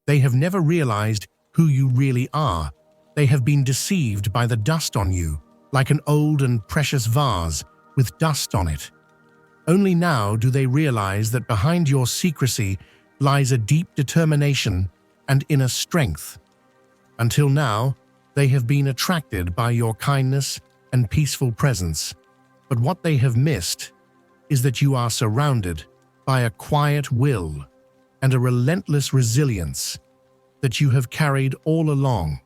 They have never realized who you really are. They have been deceived by the dust on you, like an old and precious vase with dust on it. Only now do they realize that behind your secrecy lies a deep determination and inner strength. Until now, they have been attracted by your kindness and peaceful presence. But what they have missed is that you are surrounded by a quiet will and a relentless resilience that you have carried all along.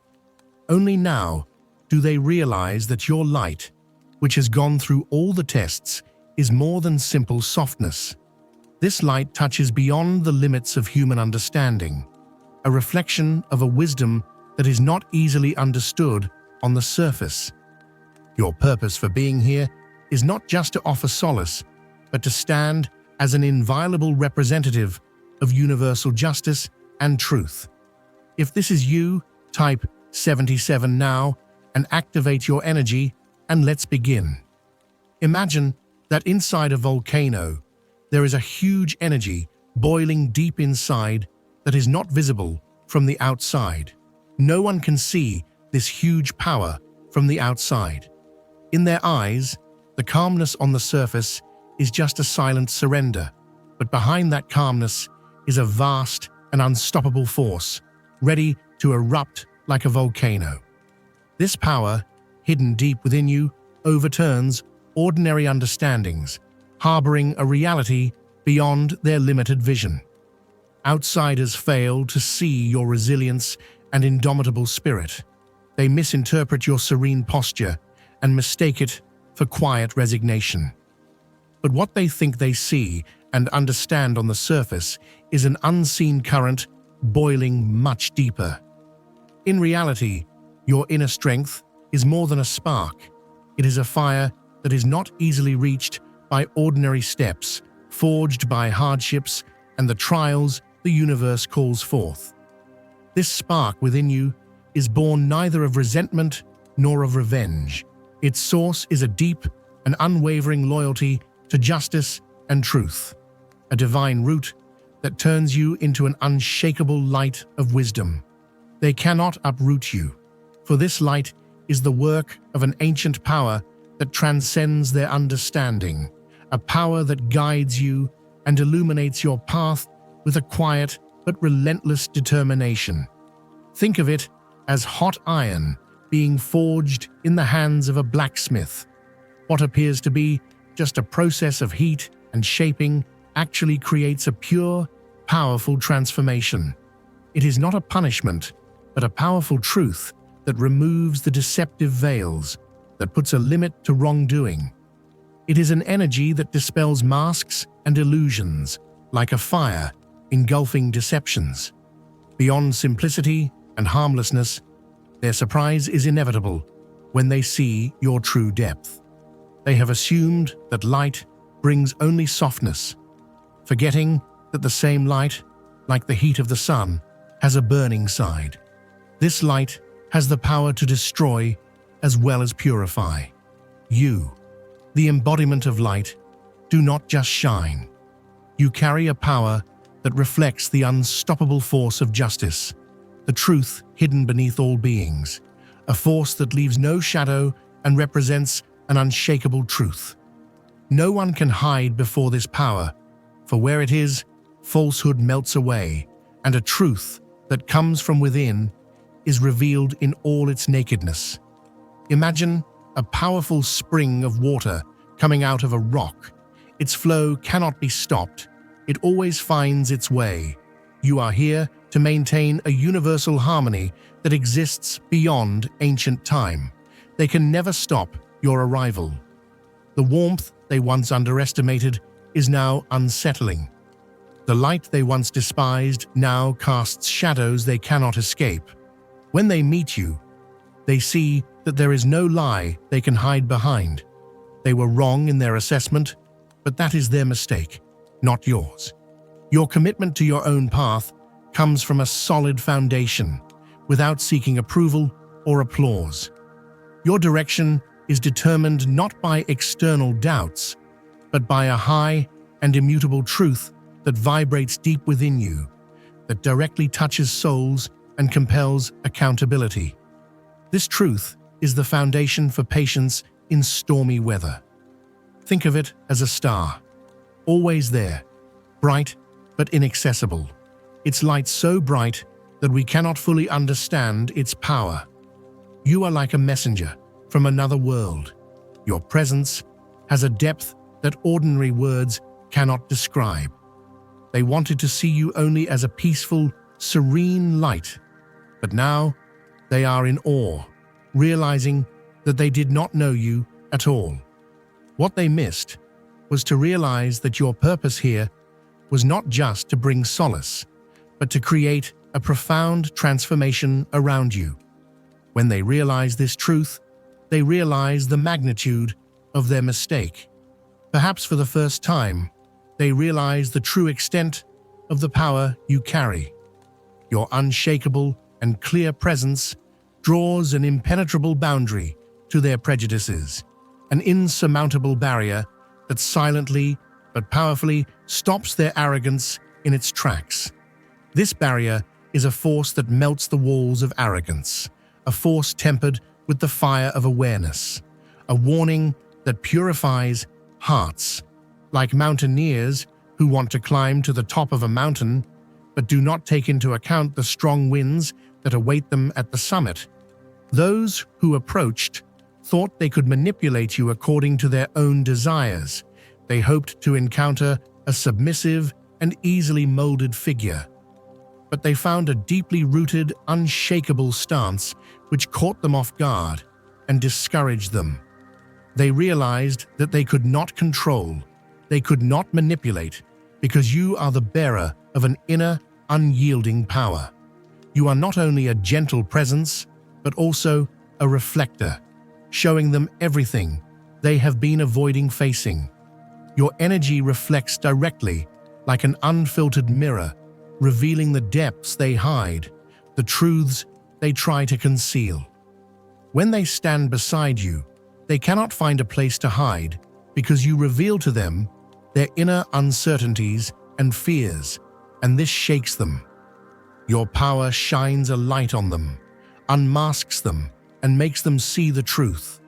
Only now do they realize that your light, which has gone through all the tests, is more than simple softness. This light touches beyond the limits of human understanding, a reflection of a wisdom that is not easily understood on the surface. Your purpose for being here is not just to offer solace, but to stand as an inviolable representative of universal justice and truth. If this is you, type 77 now and activate your energy, and let's begin. Imagine that inside a volcano, there is a huge energy boiling deep inside that is not visible from the outside. No one can see this huge power from the outside. In their eyes, the calmness on the surface is just a silent surrender, but behind that calmness is a vast and unstoppable force, ready to erupt like a volcano. This power, hidden deep within you, overturns ordinary understandings, harboring a reality beyond their limited vision. Outsiders fail to see your resilience and indomitable spirit. They misinterpret your serene posture and mistake it for quiet resignation. But what they think they see and understand on the surface is an unseen current boiling much deeper. In reality, your inner strength is more than a spark. It is a fire that is not easily reached by ordinary steps, forged by hardships and the trials the universe calls forth. This spark within you is born neither of resentment nor of revenge. Its source is a deep and unwavering loyalty to justice and truth, a divine root that turns you into an unshakable light of wisdom. They cannot uproot you, for this light is the work of an ancient power that transcends their understanding, a power that guides you and illuminates your path with a quiet but relentless determination. Think of it as hot iron being forged in the hands of a blacksmith. What appears to be just a process of heat and shaping actually creates a pure, powerful transformation. It is not a punishment, but a powerful truth that removes the deceptive veils, that puts a limit to wrongdoing. It is an energy that dispels masks and illusions, like a fire engulfing deceptions. Beyond simplicity and harmlessness, their surprise is inevitable when they see your true depth. They have assumed that light brings only softness, forgetting that the same light, like the heat of the sun, has a burning side. This light has the power to destroy as well as purify. You, the embodiment of light, do not just shine. You carry a power that reflects the unstoppable force of justice, the truth hidden beneath all beings, a force that leaves no shadow and represents an unshakable truth. No one can hide before this power, for where it is, falsehood melts away, and a truth that comes from within is revealed in all its nakedness. Imagine a powerful spring of water coming out of a rock. Its flow cannot be stopped. It always finds its way. You are here to maintain a universal harmony that exists beyond ancient time. They can never stop your arrival. The warmth they once underestimated is now unsettling. The light they once despised now casts shadows they cannot escape. When they meet you, they see that there is no lie they can hide behind. They were wrong in their assessment, but that is their mistake, not yours. Your commitment to your own path comes from a solid foundation, without seeking approval or applause. Your direction is determined not by external doubts, but by a high and immutable truth that vibrates deep within you. that directly touches souls and compels accountability. This truth is the foundation for patience in stormy weather. Think of it as a star, always there, bright but inaccessible. Its light so bright that we cannot fully understand its power. You are like a messenger from another world. Your presence has a depth that ordinary words cannot describe. They wanted to see you only as a peaceful, serene light, but now they are in awe, realizing that they did not know you at all. What they missed was to realize that your purpose here was not just to bring solace, but to create a profound transformation around you. When they realize this truth, they realize the magnitude of their mistake. Perhaps for the first time, they realize the true extent of the power you carry. Your unshakable and clear presence draws an impenetrable boundary to their prejudices, an insurmountable barrier that silently but powerfully stops their arrogance in its tracks. This barrier is a force that melts the walls of arrogance, a force tempered with the fire of awareness, a warning that purifies hearts. Like mountaineers who want to climb to the top of a mountain but do not take into account the strong winds that await them at the summit. Those who approached thought they could manipulate you according to their own desires. They hoped to encounter a submissive and easily molded figure. But they found a deeply rooted, unshakable stance which caught them off guard and discouraged them. They realized that they could not control, they could not manipulate, because you are the bearer of an inner, unyielding power. You are not only a gentle presence, but also a reflector, showing them everything they have been avoiding facing. Your energy reflects directly, like an unfiltered mirror, revealing the depths they hide, the truths they try to conceal. When they stand beside you, they cannot find a place to hide because you reveal to them their inner uncertainties and fears, and this shakes them. Your power shines a light on them, unmasks them, and makes them see the truth.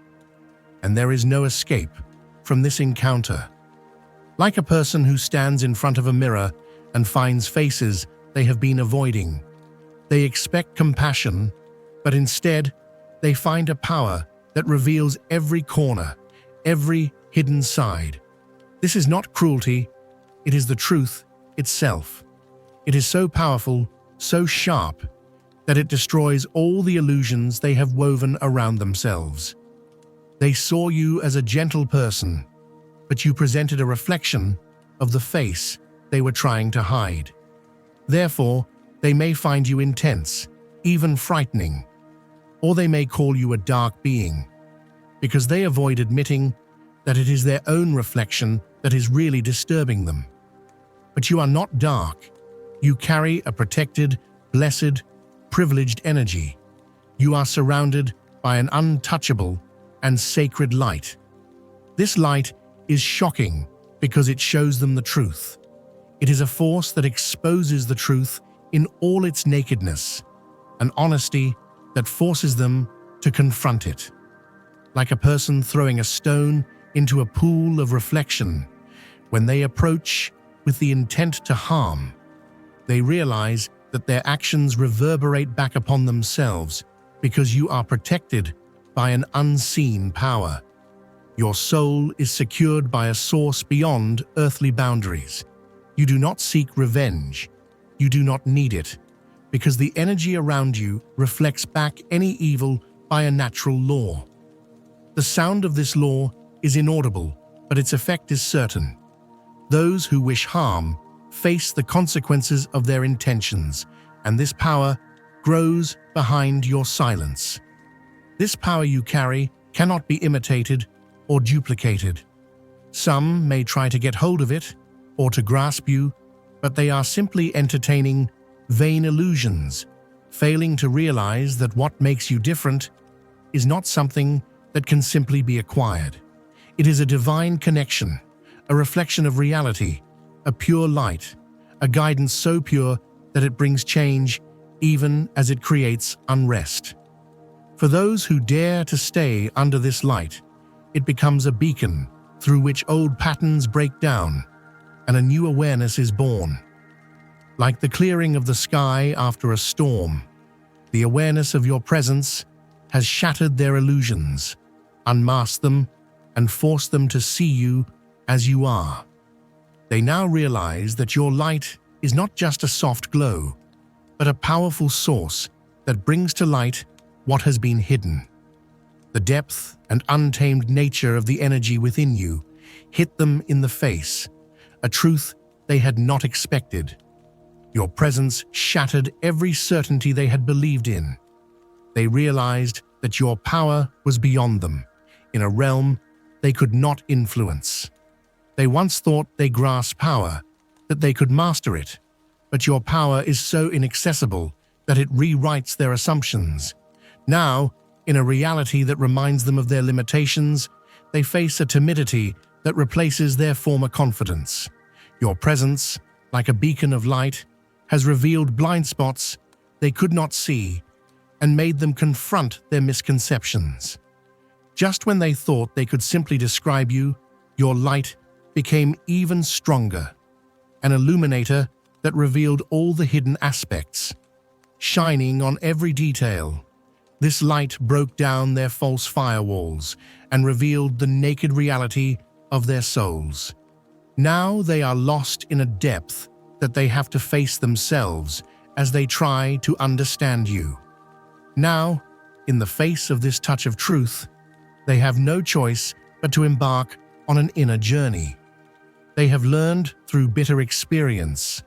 And there is no escape from this encounter. Like a person who stands in front of a mirror and finds faces they have been avoiding. They expect compassion, but instead, they find a power that reveals every corner, every hidden side. This is not cruelty, it is the truth itself. It is so powerful, so sharp, that it destroys all the illusions they have woven around themselves. They saw you as a gentle person, but you presented a reflection of the face they were trying to hide. Therefore, they may find you intense, even frightening, or they may call you a dark being, because they avoid admitting that it is their own reflection that is really disturbing them. But you are not dark. You carry a protected, blessed, privileged energy. You are surrounded by an untouchable and sacred light. This light is shocking because it shows them the truth. It is a force that exposes the truth in all its nakedness, an honesty that forces them to confront it. Like a person throwing a stone into a pool of reflection, when they approach with the intent to harm, they realize that their actions reverberate back upon themselves because you are protected by an unseen power. Your soul is secured by a source beyond earthly boundaries. You do not seek revenge. You do not need it, because the energy around you reflects back any evil by a natural law. The sound of this law is inaudible, but its effect is certain. Those who wish harm face the consequences of their intentions, and this power grows behind your silence. This power you carry cannot be imitated or duplicated. Some may try to get hold of it or to grasp you, but they are simply entertaining vain illusions, failing to realize that what makes you different is not something that can simply be acquired. It is a divine connection, a reflection of reality, a pure light, a guidance so pure that it brings change even as it creates unrest. For those who dare to stay under this light, it becomes a beacon through which old patterns break down and a new awareness is born. Like the clearing of the sky after a storm, the awareness of your presence has shattered their illusions, unmasked them, and forced them to see you as you are. They now realize that your light is not just a soft glow, but a powerful source that brings to light what has been hidden. The depth and untamed nature of the energy within you hit them in the face, a truth they had not expected. Your presence shattered every certainty they had believed in. They realized that your power was beyond them, in a realm they could not influence. They once thought they grasped power, that they could master it, but your power is so inaccessible that it rewrites their assumptions. Now, in a reality that reminds them of their limitations, they face a timidity that replaces their former confidence. Your presence, like a beacon of light, has revealed blind spots they could not see and made them confront their misconceptions. Just when they thought they could simply describe you, your light became even stronger, an illuminator that revealed all the hidden aspects, shining on every detail. This light broke down their false firewalls and revealed the naked reality of their souls. Now they are lost in a depth that they have to face themselves as they try to understand you. Now, in the face of this touch of truth, they have no choice but to embark on an inner journey. They have learned through bitter experience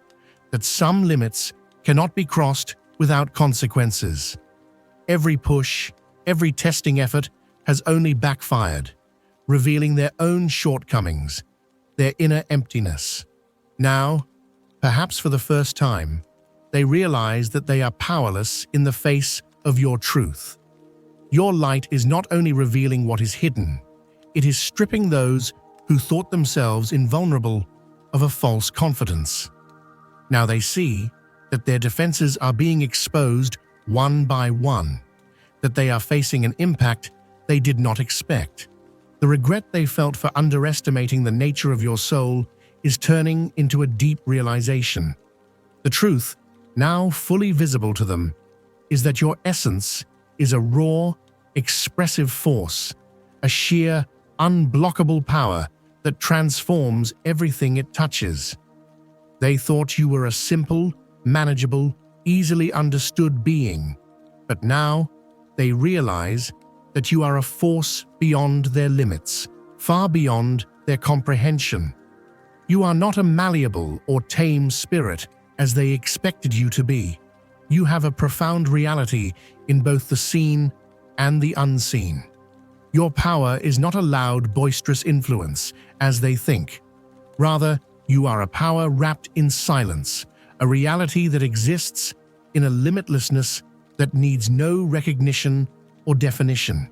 that some limits cannot be crossed without consequences. Every push, every testing effort has only backfired, revealing their own shortcomings, their inner emptiness. Now, perhaps for the first time, they realize that they are powerless in the face of your truth. Your light is not only revealing what is hidden, it is stripping those who thought themselves invulnerable of a false confidence. Now they see that their defenses are being exposed one by one, that they are facing an impact they did not expect. The regret they felt for underestimating the nature of your soul is turning into a deep realization. The truth, now fully visible to them, is that your essence is a raw, expressive force, a sheer, unblockable power that transforms everything it touches. They thought you were a simple, manageable, easily understood being, but now they realize that you are a force beyond their limits, far beyond their comprehension. You are not a malleable or tame spirit as they expected you to be. You have a profound reality in both the seen and the unseen. Your power is not a loud, boisterous influence as they think. Rather, you are a power wrapped in silence, a reality that exists in a limitlessness that needs no recognition or definition.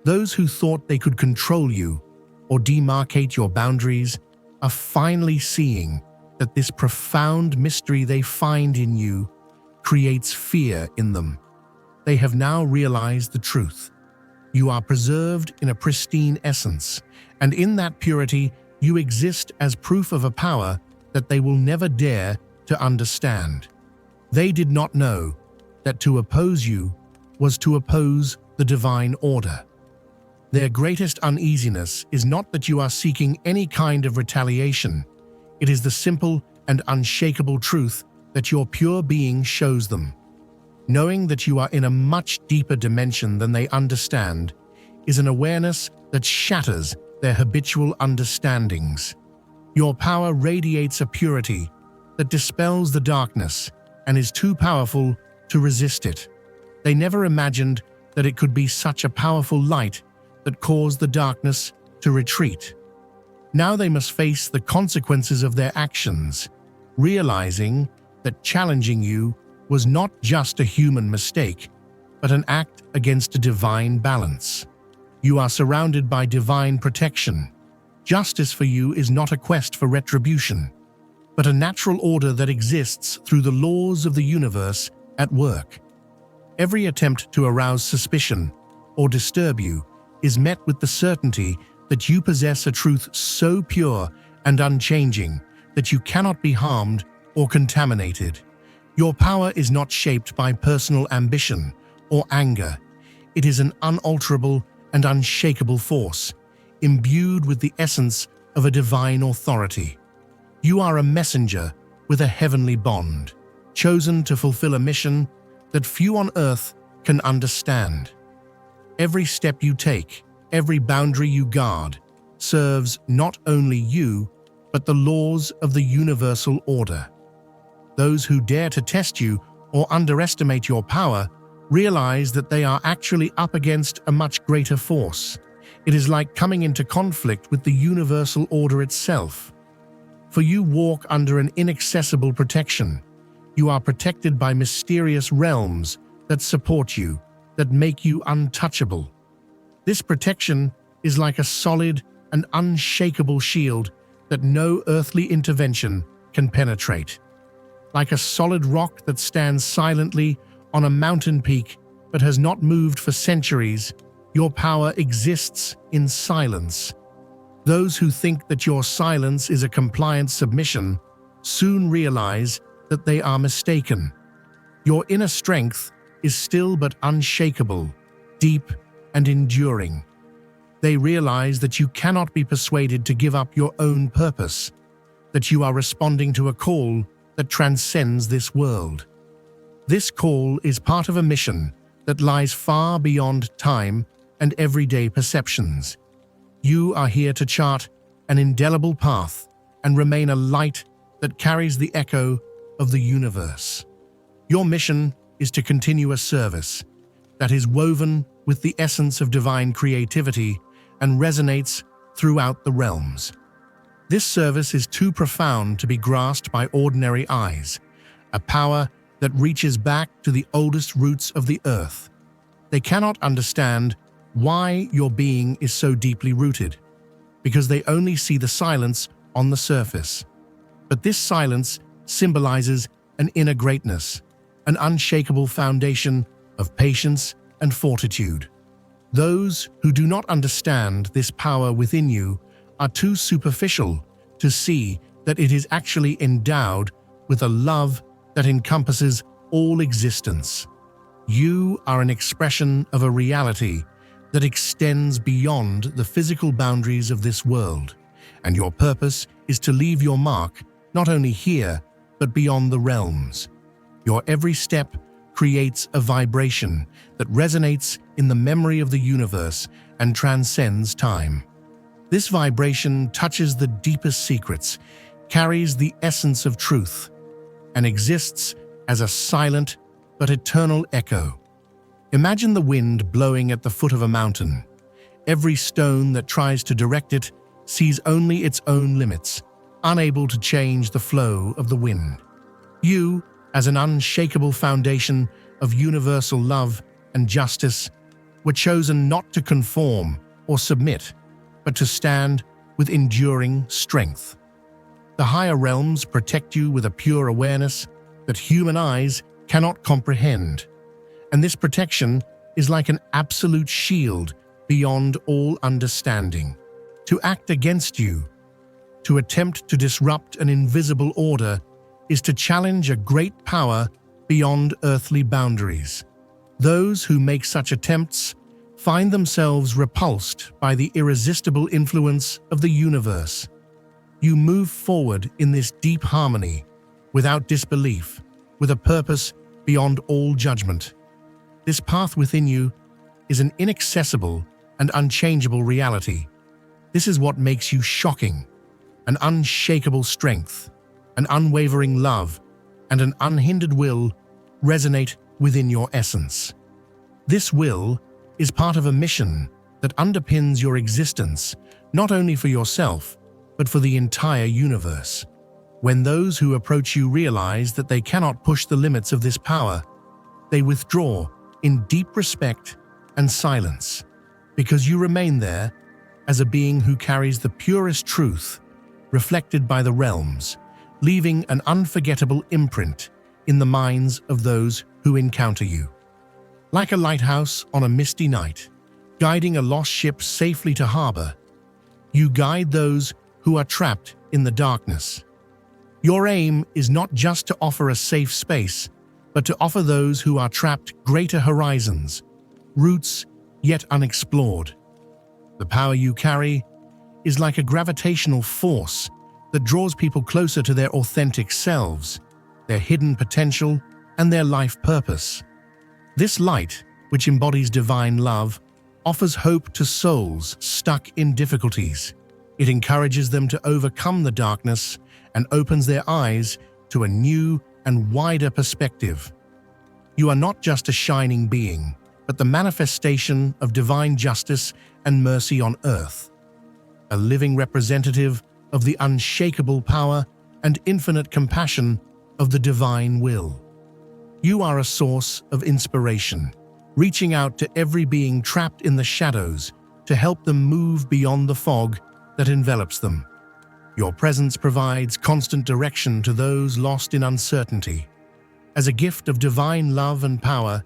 Those who thought they could control you or demarcate your boundaries are finally seeing that this profound mystery they find in you creates fear in them. They have now realized the truth. You are preserved in a pristine essence, and in that purity you exist as proof of a power that they will never dare to understand. They did not know that to oppose you was to oppose the divine order. Their greatest uneasiness is not that you are seeking any kind of retaliation. It is the simple and unshakable truth that your pure being shows them. Knowing that you are in a much deeper dimension than they understand is an awareness that shatters their habitual understandings. Your power radiates a purity that dispels the darkness and is too powerful to resist it. They never imagined that it could be such a powerful light that caused the darkness to retreat. Now they must face the consequences of their actions, realizing that challenging you was not just a human mistake, but an act against a divine balance. You are surrounded by divine protection. Justice for you is not a quest for retribution. but a natural order that exists through the laws of the universe at work. Every attempt to arouse suspicion or disturb you is met with the certainty that you possess a truth so pure and unchanging that you cannot be harmed or contaminated. Your power is not shaped by personal ambition or anger. It is an unalterable and unshakable force, imbued with the essence of a divine authority. You are a messenger with a heavenly bond, chosen to fulfill a mission that few on earth can understand. Every step you take, every boundary you guard, serves not only you, but the laws of the universal order. Those who dare to test you or underestimate your power realize that they are actually up against a much greater force. It is like coming into conflict with the universal order itself. For you walk under an inaccessible protection. You are protected by mysterious realms that support you, that make you untouchable. This protection is like a solid and unshakable shield that no earthly intervention can penetrate. Like a solid rock that stands silently on a mountain peak but has not moved for centuries, your power exists in silence. Those who think that your silence is a compliant submission soon realize that they are mistaken. Your inner strength is still but unshakable, deep and enduring. They realize that you cannot be persuaded to give up your own purpose, that you are responding to a call that transcends this world. This call is part of a mission that lies far beyond time and everyday perceptions. You are here to chart an indelible path and remain a light that carries the echo of the universe. Your mission is to continue a service that is woven with the essence of divine creativity and resonates throughout the realms. This service is too profound to be grasped by ordinary eyes, a power that reaches back to the oldest roots of the earth. They cannot understand why your being is so deeply rooted, because they only see the silence on the surface. But this silence symbolizes an inner greatness, an unshakable foundation of patience and fortitude. Those who do not understand this power within you are too superficial to see that it is actually endowed with a love that encompasses all existence. You are an expression of a reality that extends beyond the physical boundaries of this world, and your purpose is to leave your mark not only here, but beyond the realms. Your every step creates a vibration that resonates in the memory of the universe and transcends time. This vibration touches the deepest secrets, carries the essence of truth, and exists as a silent but eternal echo. Imagine the wind blowing at the foot of a mountain. Every stone that tries to direct it sees only its own limits, unable to change the flow of the wind. You, as an unshakable foundation of universal love and justice, were chosen not to conform or submit, but to stand with enduring strength. The higher realms protect you with a pure awareness that human eyes cannot comprehend, and this protection is like an absolute shield beyond all understanding. To act against you, to attempt to disrupt an invisible order, is to challenge a great power beyond earthly boundaries. Those who make such attempts find themselves repulsed by the irresistible influence of the universe. You move forward in this deep harmony, without disbelief, with a purpose beyond all judgment. This path within you is an inaccessible and unchangeable reality. This is what makes you shocking: an unshakable strength, an unwavering love, and an unhindered will resonate within your essence. This will is part of a mission that underpins your existence, not only for yourself, but for the entire universe. When those who approach you realize that they cannot push the limits of this power, they withdraw in deep respect and silence, because you remain there as a being who carries the purest truth, reflected by the realms, leaving an unforgettable imprint in the minds of those who encounter you. Like a lighthouse on a misty night, guiding a lost ship safely to harbor, you guide those who are trapped in the darkness. Your aim is not just to offer a safe space, but to offer those who are trapped greater horizons, routes yet unexplored. The power you carry is like a gravitational force that draws people closer to their authentic selves, their hidden potential, and their life purpose. This light, which embodies divine love, offers hope to souls stuck in difficulties. It encourages them to overcome the darkness and opens their eyes to a new and wider perspective. You are not just a shining being, but the manifestation of divine justice and mercy on earth, a living representative of the unshakable power and infinite compassion of the divine will. You are a source of inspiration, reaching out to every being trapped in the shadows to help them move beyond the fog that envelops them. Your presence provides constant direction to those lost in uncertainty. As a gift of divine love and power,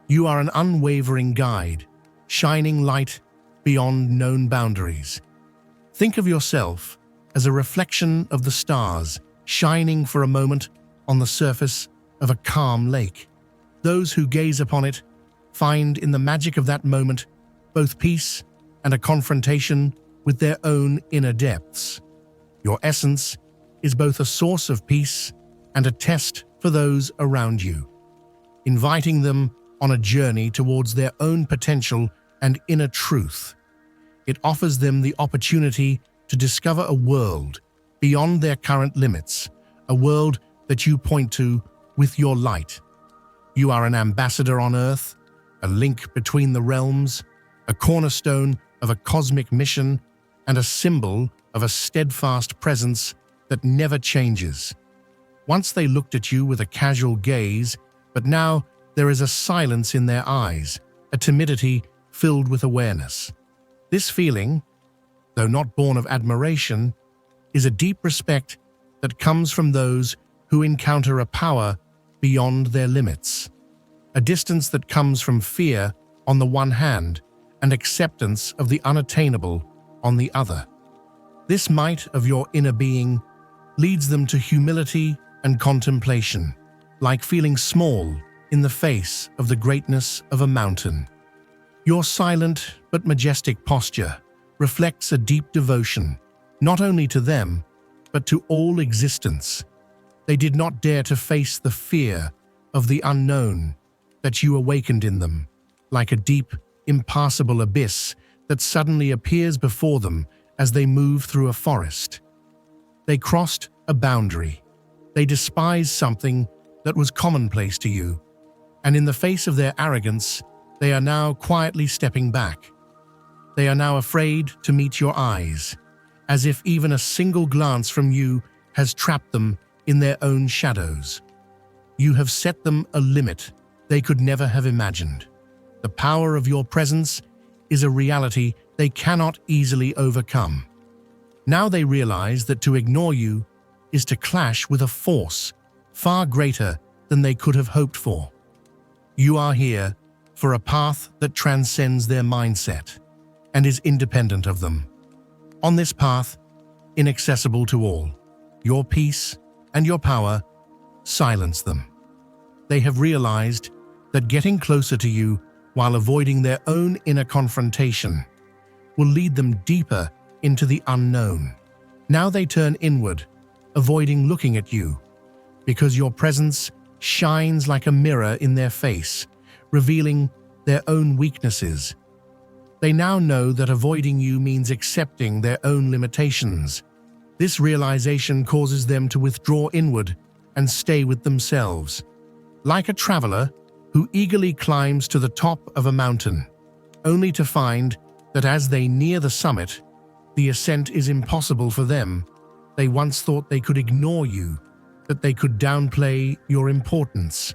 you are an unwavering guide, shining light beyond known boundaries. Think of yourself as a reflection of the stars, shining for a moment on the surface of a calm lake. Those who gaze upon it find in the magic of that moment both peace and a confrontation with their own inner depths. Your essence is both a source of peace and a test for those around you, inviting them on a journey towards their own potential and inner truth. It offers them the opportunity to discover a world beyond their current limits, a world that you point to with your light. You are an ambassador on Earth, a link between the realms, a cornerstone of a cosmic mission, and a symbol of a steadfast presence that never changes. Once they looked at you with a casual gaze, but now there is a silence in their eyes, a timidity filled with awareness. This feeling, though not born of admiration, is a deep respect that comes from those who encounter a power beyond their limits, a distance that comes from fear on the one hand and acceptance of the unattainable on the other. This might of your inner being leads them to humility and contemplation, like feeling small in the face of the greatness of a mountain. Your silent but majestic posture reflects a deep devotion, not only to them, but to all existence. They did not dare to face the fear of the unknown that you awakened in them, like a deep, impassable abyss that suddenly appears before them as they move through a forest. They crossed a boundary. They despised something that was commonplace to you, and in the face of their arrogance, they are now quietly stepping back. They are now afraid to meet your eyes, as if even a single glance from you has trapped them in their own shadows. You have set them a limit they could never have imagined. The power of your presence is a reality they cannot easily overcome. Now they realize that to ignore you is to clash with a force far greater than they could have hoped for. You are here for a path that transcends their mindset and is independent of them. On this path, inaccessible to all, your peace and your power silence them. They have realized that getting closer to you while avoiding their own inner confrontation will lead them deeper into the unknown. Now they turn inward, avoiding looking at you, because your presence shines like a mirror in their face, revealing their own weaknesses. They now know that avoiding you means accepting their own limitations. This realization causes them to withdraw inward and stay with themselves, like a traveler who eagerly climbs to the top of a mountain, only to find that as they near the summit, the ascent is impossible for them. They once thought they could ignore you, that they could downplay your importance.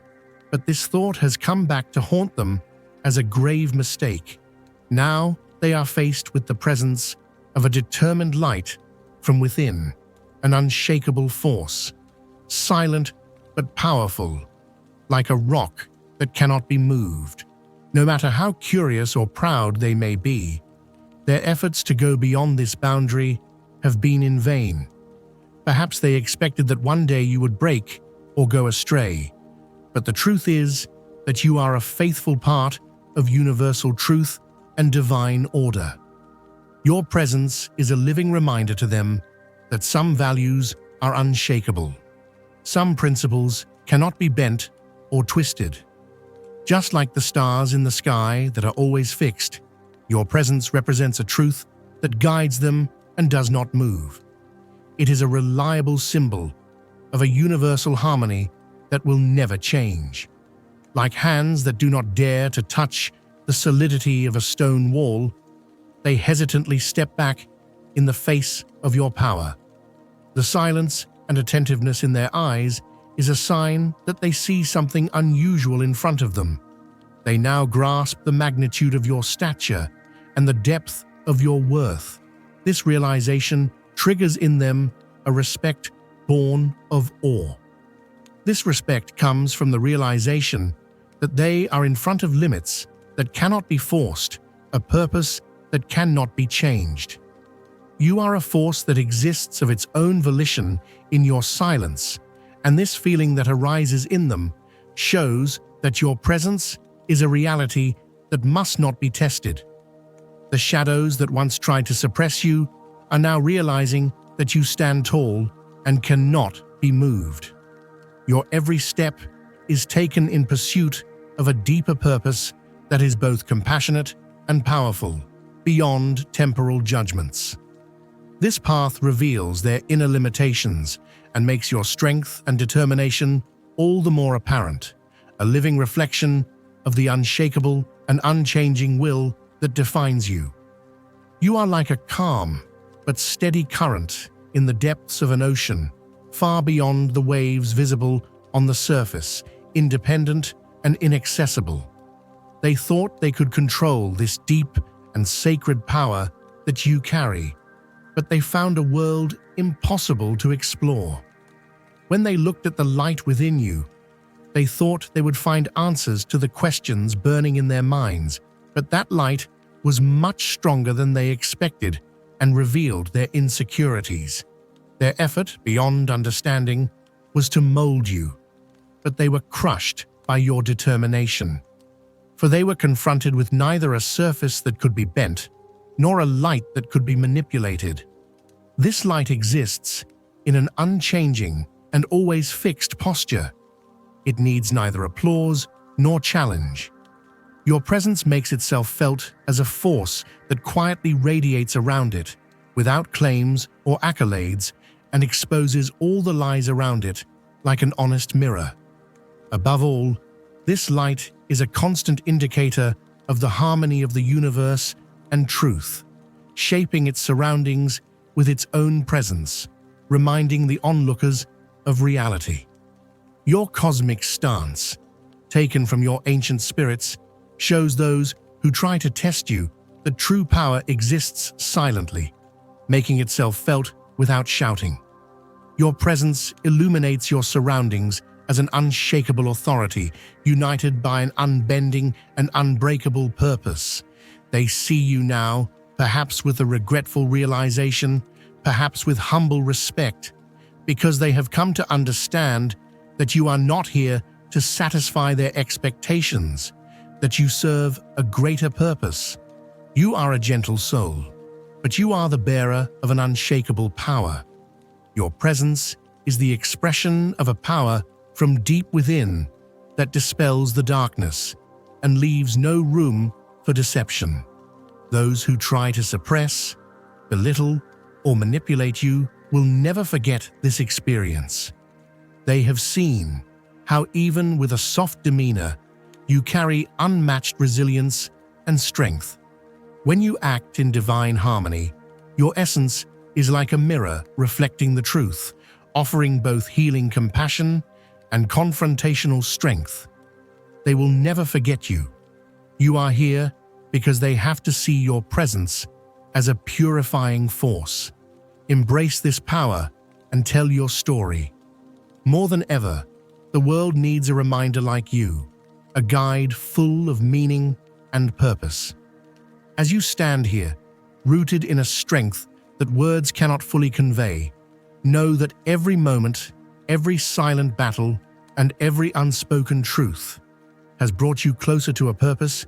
But this thought has come back to haunt them as a grave mistake. Now they are faced with the presence of a determined light from within, an unshakable force, silent but powerful, like a rock that cannot be moved. No matter how curious or proud they may be, their efforts to go beyond this boundary have been in vain. Perhaps they expected that one day you would break or go astray, but the truth is that you are a faithful part of universal truth and divine order. Your presence is a living reminder to them that some values are unshakable. Some principles cannot be bent or twisted. Just like the stars in the sky that are always fixed, your presence represents a truth that guides them and does not move. It is a reliable symbol of a universal harmony that will never change. Like hands that do not dare to touch the solidity of a stone wall, they hesitantly step back in the face of your power. The silence and attentiveness in their eyes is a sign that they see something unusual in front of them. They now grasp the magnitude of your stature and the depth of your worth. This realization triggers in them a respect born of awe. This respect comes from the realization that they are in front of limits that cannot be forced, a purpose that cannot be changed. You are a force that exists of its own volition in your silence, and this feeling that arises in them shows that your presence is a reality that must not be tested. The shadows that once tried to suppress you are now realizing that you stand tall and cannot be moved. Your every step is taken in pursuit of a deeper purpose that is both compassionate and powerful, beyond temporal judgments. This path reveals their inner limitations and makes your strength and determination all the more apparent, a living reflection of the unshakable and unchanging will that defines you. You are like a calm but steady current in the depths of an ocean, far beyond the waves visible on the surface, independent and inaccessible. They thought they could control this deep and sacred power that you carry, but they found a world impossible to explore. When they looked at the light within you, they thought they would find answers to the questions burning in their minds, but that light was much stronger than they expected and revealed their insecurities. Their effort, beyond understanding, was to mold you, but they were crushed by your determination. For they were confronted with neither a surface that could be bent, nor a light that could be manipulated. This light exists in an unchanging and always fixed posture. It needs neither applause nor challenge. Your presence makes itself felt as a force that quietly radiates around it, without claims or accolades, and exposes all the lies around it like an honest mirror. Above all, this light is a constant indicator of the harmony of the universe and truth, shaping its surroundings with its own presence, reminding the onlookers of reality. Your cosmic stance, taken from your ancient spirits, shows those who try to test you that true power exists silently, making itself felt without shouting. Your presence illuminates your surroundings as an unshakable authority, united by an unbending and unbreakable purpose. They see you now, perhaps with a regretful realization, perhaps with humble respect, because they have come to understand that you are not here to satisfy their expectations, that you serve a greater purpose. You are a gentle soul, but you are the bearer of an unshakable power. Your presence is the expression of a power from deep within that dispels the darkness and leaves no room for deception. Those who try to suppress, belittle, or manipulate you will never forget this experience. They have seen how even with a soft demeanor, you carry unmatched resilience and strength. When you act in divine harmony, your essence is like a mirror reflecting the truth, offering both healing compassion and confrontational strength. They will never forget you. You are here because they have to see your presence as a purifying force. Embrace this power and tell your story. More than ever, the world needs a reminder like you, a guide full of meaning and purpose. As you stand here, rooted in a strength that words cannot fully convey, know that every moment, every silent battle, and every unspoken truth has brought you closer to a purpose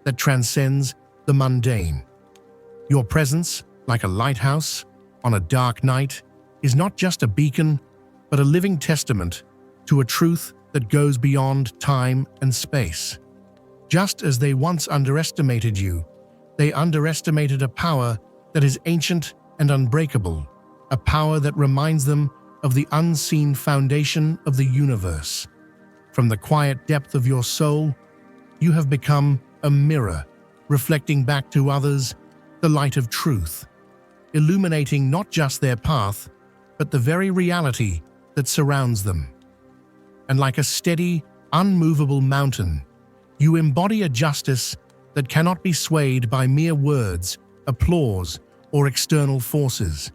that transcends the mundane. Your presence, like a lighthouse on a dark night, is not just a beacon, but a living testament to a truth that goes beyond time and space. Just as they once underestimated you, they underestimated a power that is ancient and unbreakable, a power that reminds them of the unseen foundation of the universe. From the quiet depth of your soul, you have become a mirror, reflecting back to others the light of truth, illuminating not just their path, but the very reality that surrounds them. And like a steady, unmovable mountain, you embody a justice that cannot be swayed by mere words, applause, or external forces.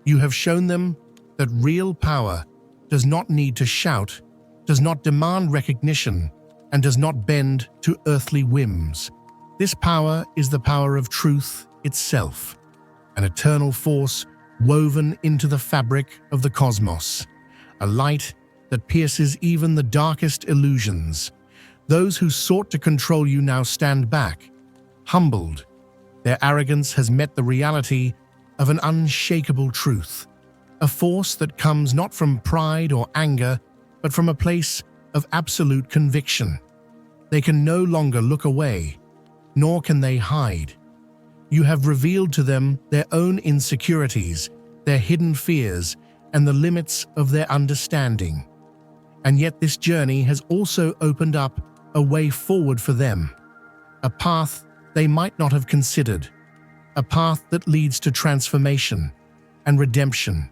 You have shown them that real power does not need to shout, does not demand recognition, and does not bend to earthly whims. This power is the power of truth itself, an eternal force woven into the fabric of the cosmos, a light that pierces even the darkest illusions. Those who sought to control you now stand back, humbled. Their arrogance has met the reality of an unshakable truth, a force that comes not from pride or anger, but from a place of absolute conviction. They can no longer look away, nor can they hide. You have revealed to them their own insecurities, their hidden fears, and the limits of their understanding. And yet this journey has also opened up a way forward for them, a path they might not have considered, a path that leads to transformation and redemption.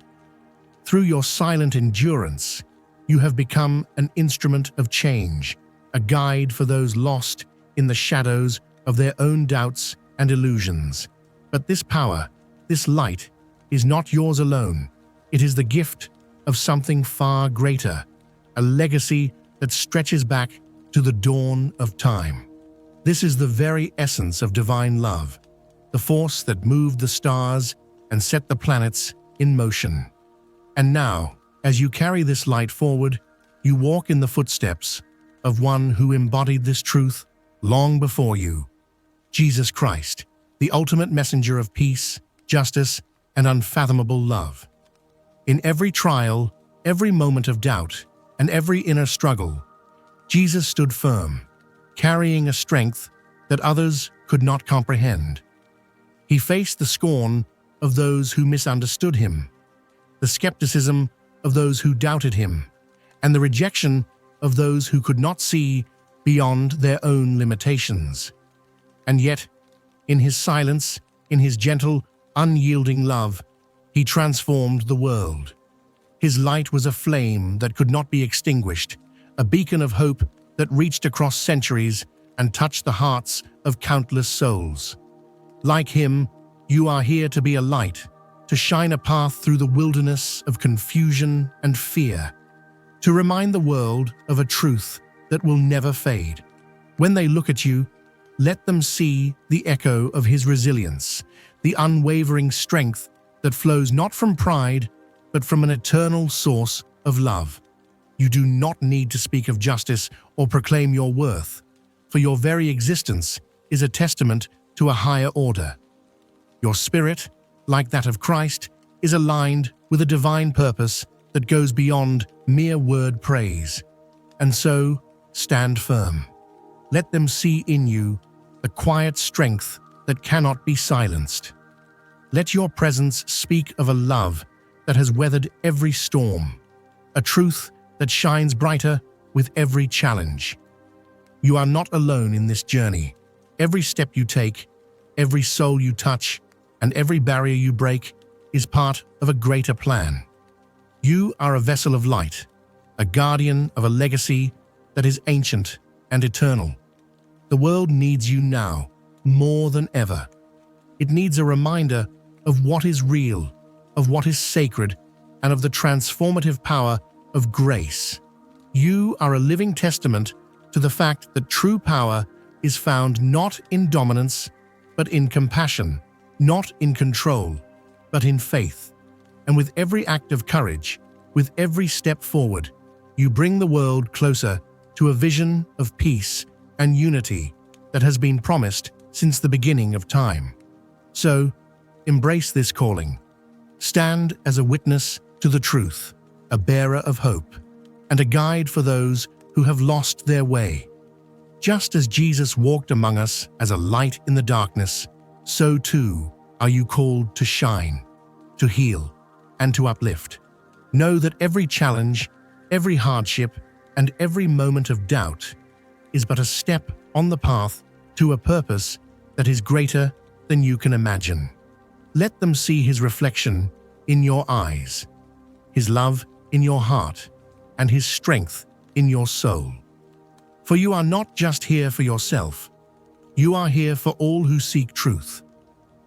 Through your silent endurance, you have become an instrument of change, a guide for those lost in the shadows of their own doubts and illusions. But this power, this light, is not yours alone. It is the gift of something far greater, a legacy that stretches back to the dawn of time. This is the very essence of divine love, the force that moved the stars and set the planets in motion. And now, as you carry this light forward, you walk in the footsteps of one who embodied this truth long before you, Jesus Christ, the ultimate messenger of peace, justice, and unfathomable love. In every trial, every moment of doubt, and every inner struggle, Jesus stood firm, carrying a strength that others could not comprehend. He faced the scorn of those who misunderstood him, the skepticism of those who doubted him, and the rejection of those who could not see beyond their own limitations. And yet, in his silence, in his gentle, unyielding love, he transformed the world. His light was a flame that could not be extinguished, a beacon of hope that reached across centuries and touched the hearts of countless souls. Like him, you are here to be a light, to shine a path through the wilderness of confusion and fear, to remind the world of a truth that will never fade. When they look at you, let them see the echo of his resilience, the unwavering strength that flows not from pride, but from an eternal source of love. You do not need to speak of justice or proclaim your worth, for your very existence is a testament to a higher order. Your spirit, like that of Christ, is aligned with a divine purpose that goes beyond mere word praise. And so, stand firm. Let them see in you the quiet strength that cannot be silenced. Let your presence speak of a love that has weathered every storm, a truth that shines brighter with every challenge. You are not alone in this journey. Every step you take, every soul you touch, and every barrier you break is part of a greater plan. You are a vessel of light, a guardian of a legacy that is ancient and eternal. The world needs you now, more than ever. It needs a reminder of what is real, of what is sacred, and of the transformative power of grace. You are a living testament to the fact that true power is found not in dominance, but in compassion, not in control, but in faith. And with every act of courage, with every step forward, you bring the world closer to a vision of peace and unity that has been promised since the beginning of time. So, embrace this calling. Stand as a witness to the truth, a bearer of hope, and a guide for those who have lost their way. Just as Jesus walked among us as a light in the darkness, so too are you called to shine, to heal, and to uplift. Know that every challenge, every hardship, and every moment of doubt is but a step on the path to a purpose that is greater than you can imagine. Let them see His reflection in your eyes, His love in your heart, and His strength in your soul. For you are not just here for yourself. You are here for all who seek truth,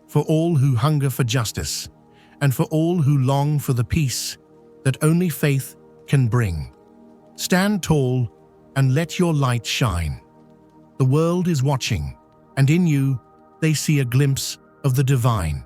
for all who hunger for justice, and for all who long for the peace that only faith can bring. Stand tall and let your light shine. The world is watching, and in you they see a glimpse of the divine.